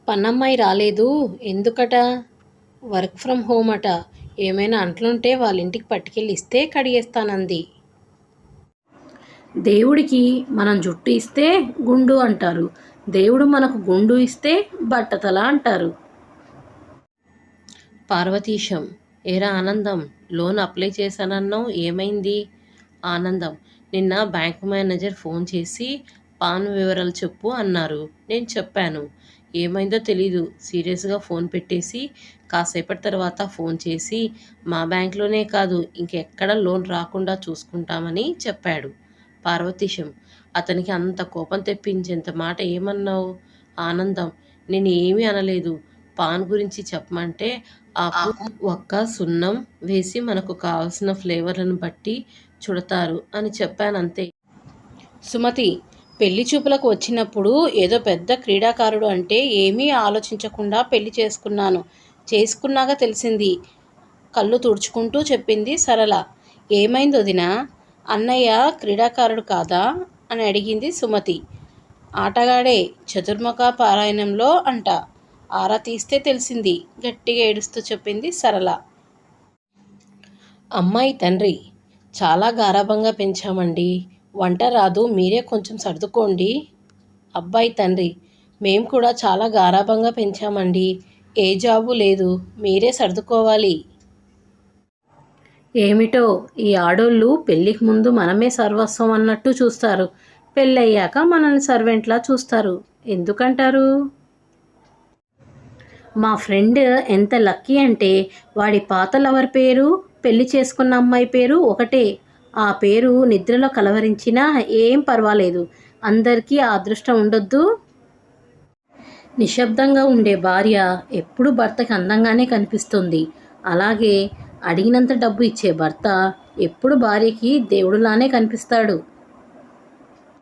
పనమ్మాయి రాలేదు ఎందుకట? Work from home అట. ఏమైనా అంట్లుంటే వాళ్ళింటికి పట్టుకెళ్ళి ఇస్తే కడిగేస్తానంది. దేవుడికి మనం జుట్టు ఇస్తే గుండు అంటారు, దేవుడు మనకు గుండు ఇస్తే బట్టతల అంటారు. పార్వతీశం: ఏరా ఆనందం, లోన్ అప్లై చేశానన్నావు, ఏమైంది? ఆనందం: నిన్న బ్యాంక్ మేనేజర్ ఫోన్ చేసి పాన్ వివరాలు చెప్పు అన్నారు. నేను చెప్పాను. ఏమైందో తెలీదు, సీరియస్గా ఫోన్ పెట్టేసి కాసేపటి తర్వాత ఫోన్ చేసి మా బ్యాంక్లోనే కాదు ఇంకెక్కడ లోన్ రాకుండా చూసుకుంటామని చెప్పాడు. పార్వతీశం: అతనికి అంత కోపం తెప్పించేంత మాట ఏమన్నావు? ఆనందం: నేను ఏమీ అనలేదు. పాన్ గురించి చెప్పమంటే ఆకు ఒక్క సున్నం వేసి మనకు కావలసిన ఫ్లేవర్లను బట్టి చుడతారు అని చెప్పానంతే. సుమతి: పెళ్లి చూపులకు వచ్చినప్పుడు ఏదో పెద్ద క్రీడాకారుడు అంటే ఏమీ ఆలోచించకుండా పెళ్లి చేసుకున్నాక తెలిసింది. కళ్ళు తుడుచుకుంటూ చెప్పింది సరళ. ఏమైంది వదినా? అన్నయ్య క్రీడాకారుడు కాదా అని అడిగింది సుమతి. ఆటగాడే, చతుర్ముఖ పారాయణంలో అంట. ఆరా తీస్తే తెలిసింది, గట్టిగా ఏడుస్తూ చెప్పింది సరళ. అమ్మాయి తండ్రి: చాలా గారాబంగా పెంచామండి, వంట రాదు, మీరే కొంచెం సర్దుకోండి. అబ్బాయి తండ్రి: మేం కూడా చాలా గారాబంగా పెంచామండి, ఏ జాబు లేదు, మీరే సర్దుకోవాలి. ఏమిటో ఈ ఆడోళ్ళు పెళ్ళికి ముందు మనమే సర్వస్వం అన్నట్టు చూస్తారు, పెళ్ళయ్యాక మనల్ని సర్వెంట్లా చూస్తారు. ఎందుకంటారు? మా ఫ్రెండ్ ఎంత లక్కీ అంటే వాడి పాత లవర్ పేరు, పెళ్లి చేసుకున్న అమ్మాయి పేరు ఒకటే. ఆ పేరు నిద్రలో కలవరించినా ఏం పర్వాలేదు. అందరికీ ఆ అదృష్టం ఉండొద్దు. నిశ్శబ్దంగా ఉండే భార్య ఎప్పుడు భర్తకి అందంగానే కనిపిస్తుంది. అలాగే అడిగినంత డబ్బు ఇచ్చే భర్త ఎప్పుడు భార్యకి దేవుడులానే కనిపిస్తాడు.